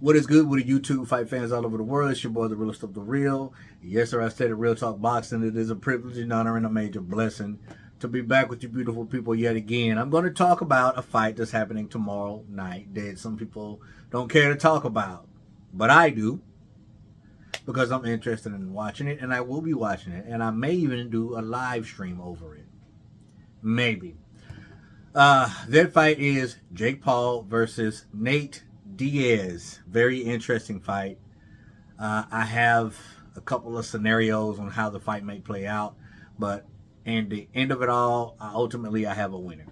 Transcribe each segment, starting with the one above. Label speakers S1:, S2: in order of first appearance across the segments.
S1: What is good with the YouTube fight fans all over the world? It's your boy, the realest of the real. Yes, sir, I said it, Real Talk Boxing. It is a privilege, an honor, and a major blessing to be back with you beautiful people yet again. I'm going to talk about a fight that's happening tomorrow night that some people don't care to talk about. But I do, because I'm interested in watching it, and I will be watching it. And I may even do a live stream over it. Maybe. That fight is Jake Paul versus Nate Diaz. Very interesting fight. I have a couple of scenarios on how the fight may play out, but in the end of it all, ultimately I have a winner.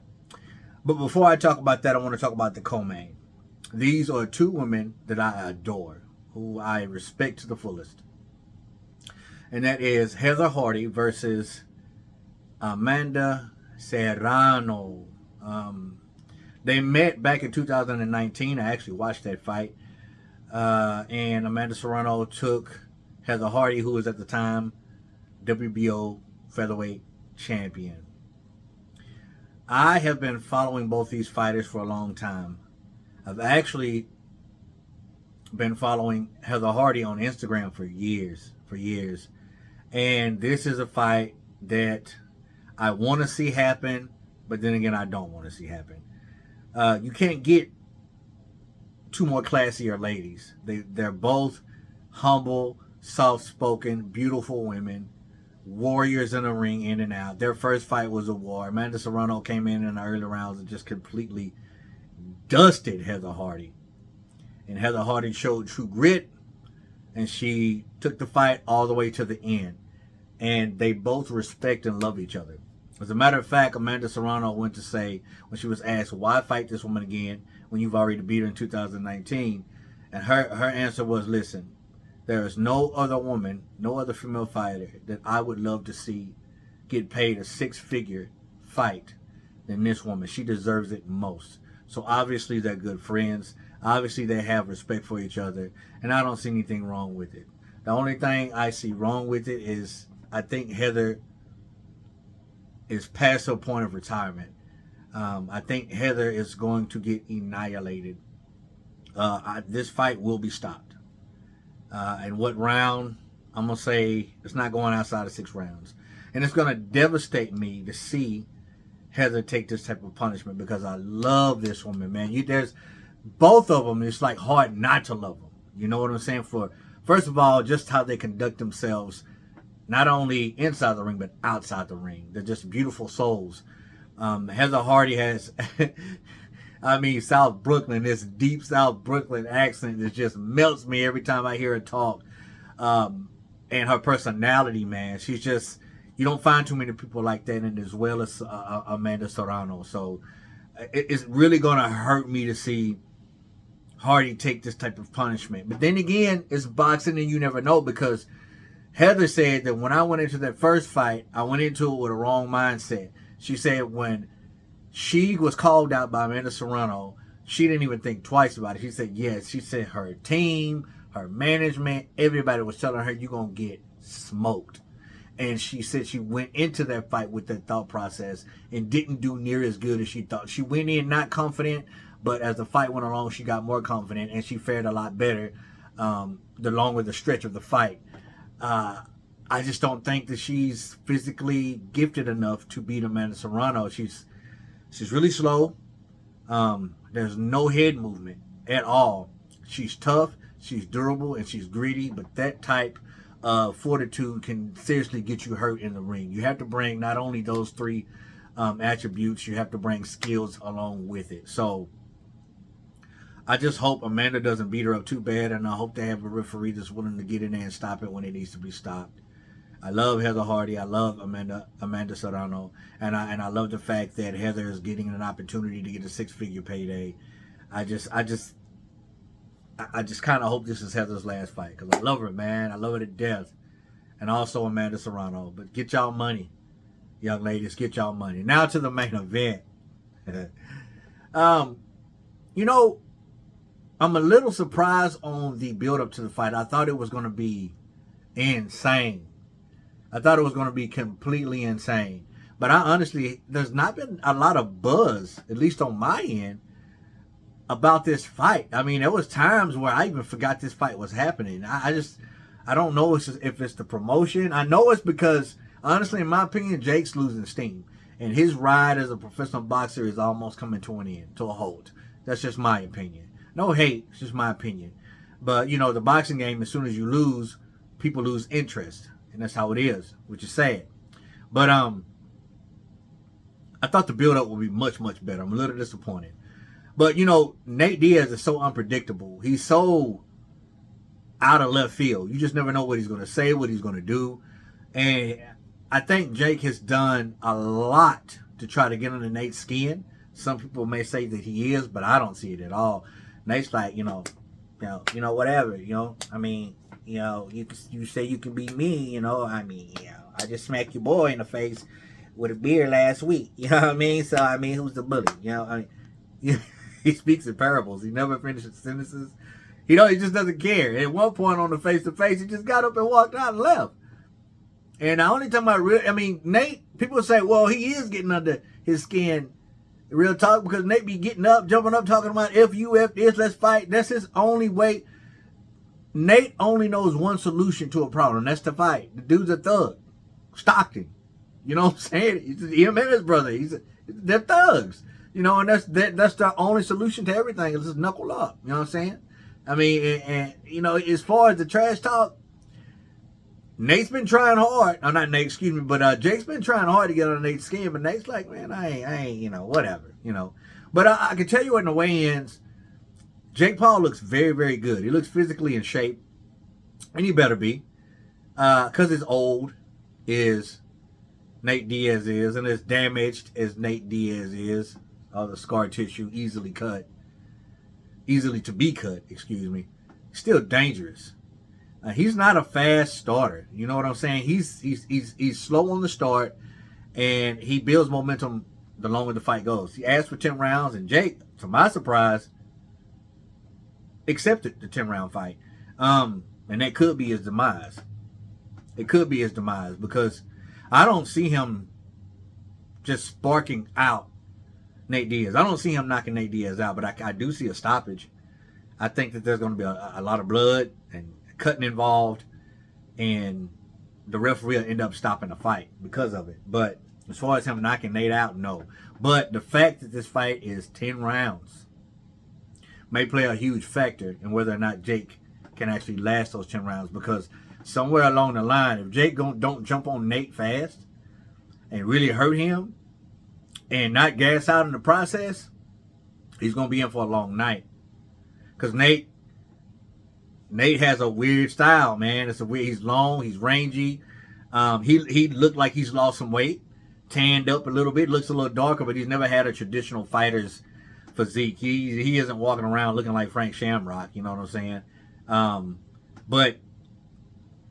S1: But before I talk about that, I want to talk about the co-main. These are two women that I adore, who I respect to the fullest. And that is Heather Hardy versus Amanda Serrano. They met back in 2019. I actually watched that fight. And Amanda Serrano took Heather Hardy, who was at the time WBO featherweight champion. I have been following both these fighters for a long time. I've actually been following Heather Hardy on Instagram for years. And this is a fight that I want to see happen, but then again, I don't want to see happen. You can't get two more classier ladies. They're both humble, soft-spoken, beautiful women, warriors in the ring, in and out. Their first fight was a war. Amanda Serrano came in the early rounds and just completely dusted Heather Hardy. And Heather Hardy showed true grit, and she took the fight all the way to the end. And they both respect and love each other. As a matter of fact, Amanda Serrano went to say, when she was asked, why fight this woman again when you've already beat her in 2019? And her answer was, listen, there is no other woman, no other female fighter that I would love to see get paid a six-figure fight than this woman. She deserves it most. So obviously they're good friends. Obviously they have respect for each other. And I don't see anything wrong with it. The only thing I see wrong with it is I think Heather is past her point of retirement. I think Heather is going to get annihilated. This fight will be stopped. And what round? I'm going to say it's not going outside of 6 rounds. And it's going to devastate me to see Heather take this type of punishment, because I love this woman, man. There's both of them. It's like hard not to love them. You know what I'm saying? First of all, just how they conduct themselves, not only inside the ring, but outside the ring. They're just beautiful souls. Heather Hardy has, South Brooklyn, this deep South Brooklyn accent that just melts me every time I hear her talk. And her personality, man, she's just, you don't find too many people like that, and as well as Amanda Serrano. So it's really going to hurt me to see Hardy take this type of punishment. But then again, it's boxing and you never know, because Heather said that when I went into that first fight, I went into it with a wrong mindset. She said when she was called out by Amanda Serrano, she didn't even think twice about it. She said yes. She said her team, her management, everybody was telling her, you're going to get smoked. And she said she went into that fight with that thought process and didn't do near as good as she thought. She went in not confident, but as the fight went along, she got more confident and she fared a lot better the longer the stretch of the fight. I just don't think that she's physically gifted enough to beat Amanda Serrano. She's really slow. There's no head movement at all. She's tough, she's durable, and she's greedy, but that type of fortitude can seriously get you hurt in the ring. You have to bring not only those 3 attributes, you have to bring skills along with it. So I just hope Amanda doesn't beat her up too bad, and I hope they have a referee that's willing to get in there and stop it when it needs to be stopped. I love Heather Hardy. I love Amanda Serrano, and I love the fact that Heather is getting an opportunity to get a 6-figure payday. I just kind of hope this is Heather's last fight, because I love her, man. I love her to death, and also Amanda Serrano. But get y'all money, young ladies. Get y'all money. Now to the main event. You know, I'm a little surprised on the build-up to the fight. I thought it was going to be insane. I thought it was going to be completely insane. But I honestly, there's not been a lot of buzz, at least on my end, about this fight. I mean, there was times where I even forgot this fight was happening. I don't know if it's the promotion. I know it's because, honestly, in my opinion, Jake's losing steam. And his ride as a professional boxer is almost coming to an end, to a halt. That's just my opinion. No hate, it's just my opinion. But, you know, the boxing game, as soon as you lose, people lose interest. And that's how it is, which is sad. But I thought the build-up would be much, much better. I'm a little disappointed. But, you know, Nate Diaz is so unpredictable. He's so out of left field. You just never know what he's going to say, what he's going to do. And I think Jake has done a lot to try to get under Nate's skin. Some people may say that he is, but I don't see it at all. Nate's like, you know, whatever, you know. I mean, you know, you say you can be me, you know. I mean, you know, I just smacked your boy in the face with a beer last week. You know what I mean? So, I mean, who's the bully? You know, I mean, he speaks in parables. He never finishes sentences. You know, he just doesn't care. At one point on the face-to-face, he just got up and walked out and left. And the only time Nate, people say, well, he is getting under his skin, real talk, because Nate be getting up, jumping up, talking about F you, F this, let's fight. That's his only way. Nate only knows one solution to a problem. That's to fight. The dude's a thug. Stockton. You know what I'm saying? Him and his brother. They're thugs. You know, and that's the only solution to everything is just knuckle up. You know what I'm saying? I mean, and you know, as far as the trash talk, Nate's been trying hard. Oh, not Nate, excuse me, but Jake's been trying hard to get on Nate's skin, but Nate's like, man, I ain't, you know, whatever, you know. But I can tell you in the weigh-ins, Jake Paul looks very, very good. He looks physically in shape, and he better be, because as old as Nate Diaz is, and as damaged as Nate Diaz is, all the scar tissue easily to be cut, excuse me, still dangerous. He's not a fast starter. You know what I'm saying? He's slow on the start, and he builds momentum the longer the fight goes. He asked for 10 rounds, and Jake, to my surprise, accepted the 10-round fight. And that could be his demise. It could be his demise because I don't see him just sparking out Nate Diaz. I don't see him knocking Nate Diaz out, but I do see a stoppage. I think that there's going to be a lot of blood and cutting involved, and the referee will end up stopping the fight because of it. But as far as him knocking Nate out, no. But the fact that this fight is 10 rounds may play a huge factor in whether or not Jake can actually last those 10 rounds, because somewhere along the line, if Jake don't jump on Nate fast and really hurt him and not gas out in the process, he's going to be in for a long night. Because Nate has a weird style, man. He's long, he's rangy. He looked like he's lost some weight, tanned up a little bit, looks a little darker, but he's never had a traditional fighter's physique. He isn't walking around looking like Frank Shamrock, you know what I'm saying? But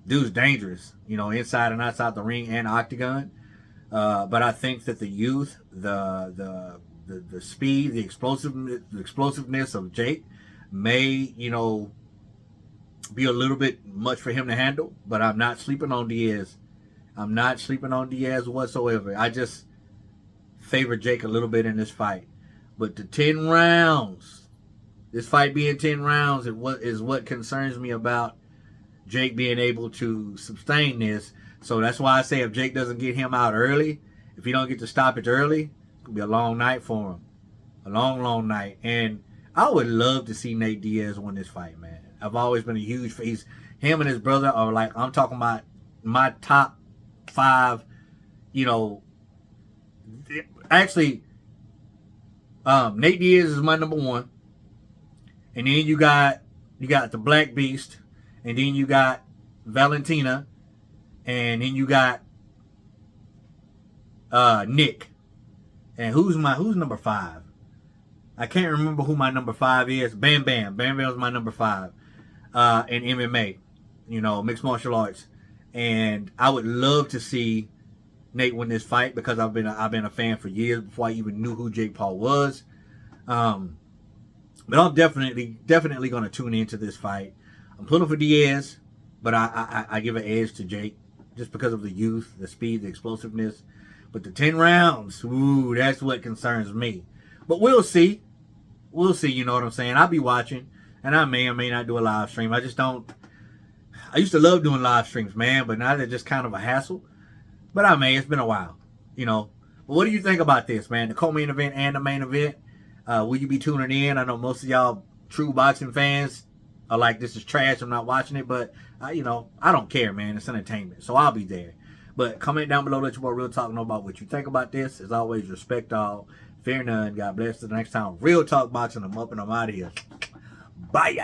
S1: dude's dangerous, you know, inside and outside the ring and octagon. But I think that the youth, the speed, the explosiveness of Jake may, you know, be a little bit much for him to handle. But I'm not sleeping on Diaz. I'm not sleeping on Diaz whatsoever. I just favor Jake a little bit in this fight. But the 10 rounds, this fight being 10 rounds is what concerns me about Jake being able to sustain this. So that's why I say if Jake doesn't get him out early, if he don't get the stoppage early, it's going to be a long night for him. A long, long night. And I would love to see Nate Diaz win this fight, man. I've always been a huge fan. Him and his brother are like, I'm talking about my top 5, you know. Actually, Nate Diaz is my number 1. And then you got the Black Beast. And then you got Valentina. And then you got Nick. And who's number 5? I can't remember who my number 5 is. Bam Bam. Bam Bam's my number 5 in MMA, you know, mixed martial arts. And I would love to see Nate win this fight because I've been a fan for years before I even knew who Jake Paul was. But I'm definitely going to tune into this fight. I'm pulling for Diaz, but I give an edge to Jake just because of the youth, the speed, the explosiveness. But the 10 rounds, ooh, that's what concerns me. But we'll see. we'll see. You know what I'm saying? I'll be watching, and I may or may not do a live stream. I just don't. I used to love doing live streams, man, but now they're just kind of a hassle. But I may. It's been a while, you know. But what do you think about this, man? The co-main event and the main event. Will you be tuning in? I know most of y'all true boxing fans are like, this is trash, I'm not watching it. But, you know, I don't care, man. It's entertainment. So I'll be there. But comment down below. Let your boy Real Talk know about what you think about this. As always, respect all. Fear none. God bless. Till the next time. Real Talk Boxing. I'm up and I'm out of here. Bye, y'all.